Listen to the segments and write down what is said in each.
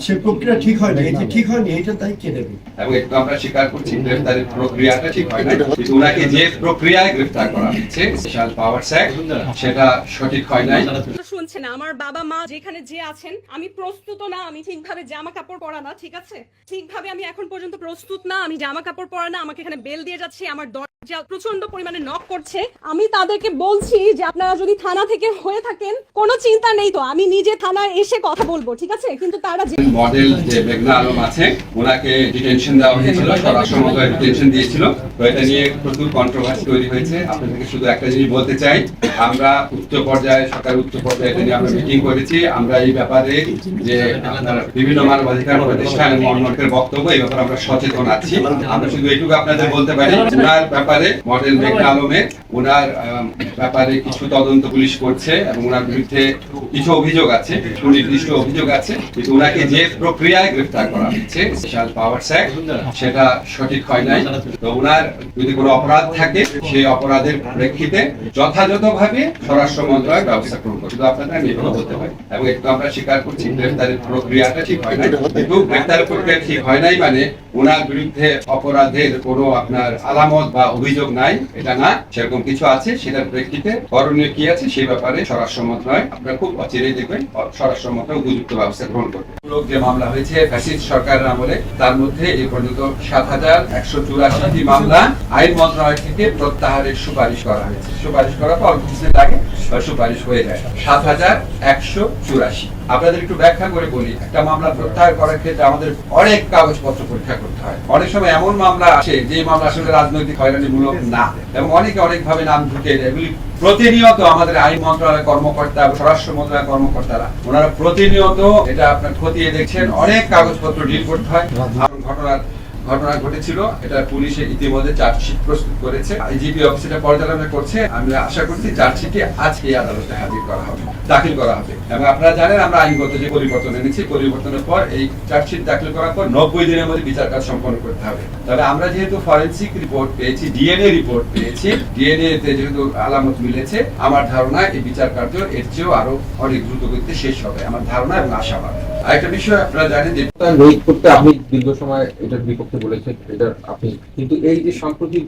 সে প্রক্রিয়া ঠিক হয়নি, এটা ঠিক হয়নি, এটা তাই কে দেবে? এবং একটু আমরা স্বীকার করছি গ্রেফতারের প্রক্রিয়াটা ঠিক হয় না, কিন্তু ওনাকে যে প্রক্রিয়ায় গ্রেফতার করা হয়েছে স্পেশাল পাওয়ারস অ্যাক্ট সেটা সঠিক হয় নাই। শুনছেন আমার বাবা মা যেখানে যে আছেন, আমি প্রস্তুত না, আমি ঠিকভাবে জামা কাপড় পরা না, ঠিক আছে, ঠিকভাবে আমি এখন পর্যন্ত প্রস্তুত না, আমি জামা কাপড় পরা না, আমাকে এখানে বেল দিয়ে যাচ্ছে, আমার দরজা প্রচন্ড পরিমাণে নক করছে। আমি তাদেরকে বলছি যে আপনারা যদি থানা থেকে হয়ে থাকেন কোনো চিন্তা নেই, তো আমি নিজে থানায় এসে কথা বলবো, ঠিক আছে, কিন্তু তারা মডেল যে মেঘনা আলম আছে ওনাকে ডিটেনশন দেওয়া হয়েছিল, স্বরাষ্ট্র মন্ত্রণালয় ডিটেনশন দিয়েছিল, তো এটা নিয়ে প্রচুর কন্ট্রোভার্সি তৈরি হয়েছে। আপনাদেরকে শুধু একটা জিনিস বলতে চাই, আমরা উচ্চ পর্যায়ে সরকার উচ্চ পর্যায়ে এটা নিয়ে আমরা মিটিং করেছি। আমরা এই ব্যাপারে যে আপনার বিভিন্ন মানবাধিকার প্রতিষ্ঠান এবং অন্যদের বক্তব্য এই ব্যাপারে আমরা সচেতন আছি। আমরা শুধু এইটুকু আপনাদের বলতে পারি, ওনার ব্যাপারে মডেল মেঘনা আলমের ওনার ব্যাপারে কিছু তদন্ত পুলিশ করছে এবং ওনার বিরুদ্ধে কিছু অভিযোগ আছে, সুনির্দিষ্ট অভিযোগ আছে, কিন্তু ওনাকে যে প্রক্রিয়ায় গ্রেফতার করা হয়েছে স্পেশাল পাওয়ারস অ্যাক্ট সেটা সঠিক হয় নাই। তো ওনার যদি কোনো অপরাধ থাকে সেই অপরাধের প্রেক্ষিতে যথাযথভাবে স্বরাষ্ট্র মন্ত্রণালয় ব্যবস্থা গ্রহণ করে, শুধু আপনাদের আমি এগুলো বলতে পারি। এবং একটু আমরা স্বীকার করছি গ্রেফতারের প্রক্রিয়াটা ঠিক হয় নাই, কিন্তু গ্রেফতারের প্রক্রিয়া ঠিক হয় নাই মানে ওনার বিরুদ্ধে অপরাধের কোনো আপনার আলামত বা অভিযোগ নাই এটা না, সেরকম কিছু আছে, সেটার প্রেক্ষিতে করণীয় কি আছে সেই ব্যাপারে স্বরাষ্ট্র মন্ত্রণালয় আপনারা খুব অচিরেই দেখবেন স্বরাষ্ট্র মন্ত্রণালয় উপযুক্ত ব্যবস্থা গ্রহণ করবে। যে মামলা হয়েছে ফ্যাসিস্ট সরকারের আমলে, তার মধ্যে এই পর্যন্ত ৭,১৮৪টি মামলা আইন মন্ত্রণালয় থেকে প্রত্যাহারের সুপারিশ করা হয়েছে। সুপারিশ করার পর অল্প কিছুদিন লাগে সুপারিশ হয়ে যায় ৭,১৮৪। আপনাদের একটু ব্যাখ্যা করে বলি, একটা মামলা প্রত্যাহার করার ক্ষেত্রে আমাদের অনেক কাগজপত্র পরীক্ষা করতে হয়। অনেক সময় এমন মামলা আসে যে মামলা আসলে রাজনৈতিক হয়রানিমূলক না, এবং অনেকে অনেকভাবে নাম ঢুকে দেয়। এগুলি প্রতিনিয়ত আমাদের আইন মন্ত্রণালয়ের কর্মকর্তা, স্বরাষ্ট্র মন্ত্রণালয়ের কর্মকর্তারা ওনারা প্রতিনিয়ত এটা আপনার খতিয়ে দেখছেন, অনেক কাগজপত্র ডিল করতে হয়। ঘটনা ঘটেছিল, এটা পুলিশে ইতিমধ্যে চার্জশিট প্রস্তুত করেছে, আইজিপি অফিস এটা পর্যালোচনা করছে। আমরা আশা করছি চার্জশিটে আজকে আদালতে হাজির করা হবে, দাখিল করা হবে। এবং আপনারা জানেন আমরা আইনগত যে পরিবর্তন এনেছি, পরিবর্তনের পর এই চার্জশিট দাখিল করার পর 90 দিনের মধ্যে বিচার কাজ সম্পন্ন করতে হবে। তবে আমরা যেহেতু ফরেনসিক রিপোর্ট পেয়েছি, ডিএনএ রিপোর্ট পেয়েছি, ডিএনএ তে যেহেতু আলামত মিলেছে, আমার ধারণা এই বিচার কার্য এর চেয়েও আরো অনেক দ্রুত গতিতে শেষ হবে, আমার ধারণা এবং আশাবাদ। আরেকটা বিষয় আপনারা জানেন যে রোধ করতে আপনি দীর্ঘ সময় এটার বিপক্ষে বলেছেন, এটা আপনি, কিন্তু এই যে সাম্প্রতিক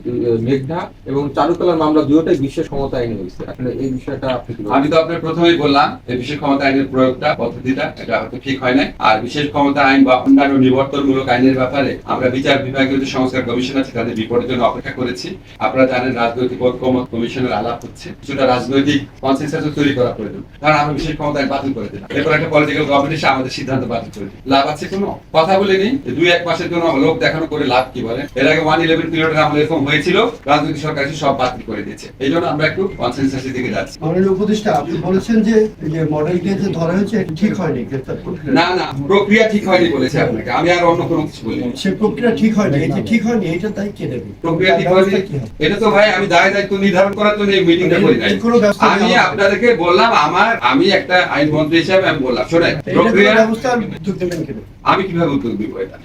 মেঘনা এবং চারুকলার মামলা দুটোই বিশেষ ক্ষমতা আইনে হয়েছে, আসলে এই বিষয়টা আপনি আমি তো আপনার প্রথমেই বললাম যে বিশেষ ক্ষমতা আইনের প্রয়োগটা পদ্ধতিটা এটা হয়তো ঠিক হয় না। আর বিশেষ ক্ষমতা আইন বা অন্যান্য নিবর্তনমূলক আইনের ব্যাপারে আমরা বিচার বিভাগীয় যে সংস্কার কমিশন আছে তাদের রিপোর্টের জন্য অপেক্ষা করেছি। আপনারা জানেন রাজনৈতিক ঐক্যমত কমিশনের আলাপ হচ্ছে, কিছুটা রাজনৈতিক কনসেনসাস তৈরি করা প্রয়োজন, কারণ আমরা বিশেষ ক্ষমতা আইন বাতিল করে দিলাম, এরপর একটা পলিটিক্যাল গভর্নমেন্ট এসে আমাদের সিদ্ধান্ত বাতিল করে দিল। লাভ আছে কোনো? কথা বলে নেই, 2-1 মাসের জন্য লোক দেখানো করে লাভ কি বলেন? এর আগে 111 পিরিয়ডের আমলে এরকম হয়েছিল, রাজনৈতিক সরকার এসে সব বাতিল করে দিয়েছে। এই জন্য আমরা একটু কনসেনসাসের দিকে যাচ্ছি। মাননীয় উপদেষ্টা, আপনি বলেছেন যে মডেলকে যে ধরা হয়েছে এটা ঠিক হয়নি, গ্রেফতার প্রক্রিয়া না, প্রক্রিয়া ঠিক হয়নি বলেছে আপনাকে, আমি আর অন্য কোনো কিছু বলিনি। সে প্রক্রিয়া ঠিক হয়নি, এটা ঠিক হয়নি, এটা তাই কে দেবে? প্রক্রিয়া ঠিক হয়নি, এটা তো ভাই আমি দায়িত্ব নির্ধারণ করার জন্য এই মিটিংটা করি নাই। আমি আপনাদেরকে বললাম, আমি একটা আইন মন্ত্রী হিসেবে আমি বললাম, শোনেন প্রক্রিয়া ব্যবস্থার উদ্যোগ নেবেন কেন? আমি কিভাবে উদ্যোগ দিব এটা?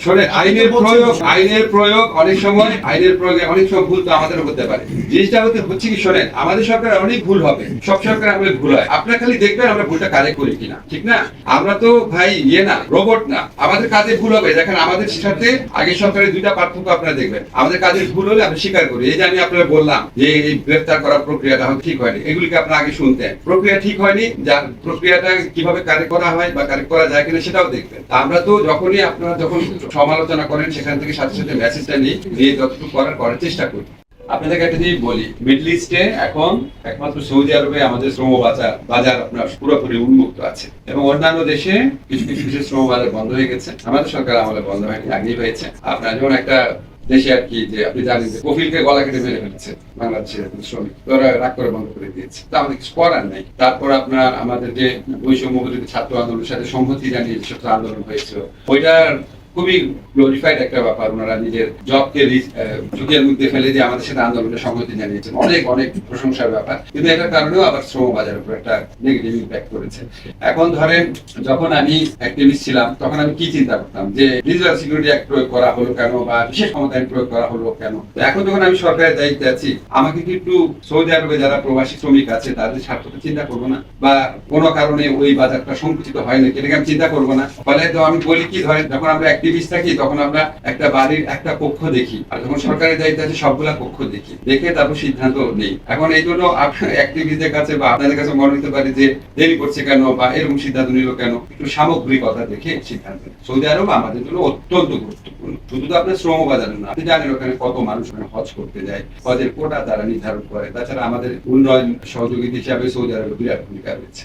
শোনেন, আইনের প্রয়োগ অনেক সময় ভুল তো আমাদের হতে পারে। জিনিসটা হচ্ছে কি, শোনেন, আমাদের সরকার অনেক ভুল হবে, সব সরকার আমাদের ভুল হয়। আপনারা খালি দেখবেন আমরা ভুলটা কারেক্ট করি কিনা, ঠিক না? আমরা তো ভাই না, রোবট না, আমাদের কাজে ভুল হবে। দেখেন আমাদের সাথে আগের সরকারের 2টা পার্থক্য আপনারা দেখবেন। আমাদের কাজের ভুল হলে আমরা স্বীকার করি। এই যে আমি আপনারা বললাম যে এই গ্রেফতার করার প্রক্রিয়াটা ঠিক হয়নি, এগুলিকে আপনারা আগে শুনতেন। প্রক্রিয়া ঠিক হয়নি, যার প্রক্রিয়াটা কিভাবে কারেক্ট করা হয় বা কারেক্ট করা যায় কিনা সেটাও দেখবেন। আমরা তো যখনই আপনারা যখন সমালোচনা করেন সেখান থেকে সাথে সাথে মেসেজটা নিয়ে যতটুকু করার চেষ্টা করি। আপনাদেরকে একটা জিনিস বলি, মিডল ইস্টে এখন একমাত্র সৌদি আরবে আমাদের শ্রম বাজার আপনার পুরোপুরি উন্মুক্ত আছে, এবং অন্যান্য দেশে কিছু কিছু শ্রম বাজার বন্ধ হয়ে গেছে। আমাদের সরকার আমলে বন্ধ হয়নি, আগেই হয়েছে। আপনার যেমন একটা দেশে আর কি, যে আপনি জানেন যে কফিলকে গলা কেটে মেরে ফেলেছে বাংলাদেশের শ্রমিক, ওরা রাগ করে বন্ধ করে দিয়েছে, তা আমাদের কিছু করার নেই। তারপর আপনার আমাদের যে বৈষম্য বিরোধী ছাত্র আন্দোলনের সাথে সংহতি জানিয়ে যে ছাত্র আন্দোলন হয়েছিল, ওইটার খুবই গ্লোরিফাইড একটা ব্যাপার। ওনারা নিজের জবকে ঝুঁকির মধ্যে ফেলে দিয়ে আমাদের সাথে আন্দোলনে সংহতি জানিয়েছেন, অনেক অনেক প্রশংসার ব্যাপার। কিন্তু এটার কারণেও আবার শ্রম বাজারের উপর একটা নেগেটিভ ইম্প্যাক্ট করেছে। এখন ধরেন যখন আমি অ্যাক্টিভিস্ট ছিলাম তখন আমি কি চিন্তা করতাম যে ডিজিটাল সিকিউরিটি অ্যাক্ট প্রয়োগ করা হলো কেন, বা বিশেষ ক্ষমতা আইন প্রয়োগ করা হলো কেন। তো এখন যখন আমি সরকারের দায়িত্বে আছি, আমাকে কি একটু সৌদি আরবে যারা প্রবাসী শ্রমিক আছে তাদের স্বার্থটা চিন্তা করবো না, বা কোনো কারণে ওই বাজারটা সংকুচিত হয় নাকি এটাকে আমি চিন্তা করবো না? ফলে তো আমি বলি কি, ধরেন যখন আমরা অ্যাক্টিভিস্ট থাকি তখন আমরা একটা বাড়ির একটা পক্ষ দেখি, আর যখন সরকারের দায়িত্বে আছে সবগুলা পক্ষ দেখি, দেখে তারপর সিদ্ধান্ত নেই। এখন এই জন্য আপনার অ্যাক্টিভিস্টদের কাছে বা আপনাদের কাছে মনে হতে পারে যে দেরি করছে কেন বা এরকম সিদ্ধান্ত নিল কেন, একটু সামগ্রিকতা দেখে সিদ্ধান্ত নেই। সৌদি আরব আমাদের জন্য অত্যন্ত গুরুত্বপূর্ণ, শুধু তো আপনার শ্রম বাজারের না, আপনি জানেন ওখানে কত মানুষ হজ করতে যায়, হজের কোটা তারা নির্ধারণ করে। তাছাড়া আমাদের উন্নয়ন সহযোগী হিসাবে সৌদি আরবের বিরাট ভূমিকা রয়েছে।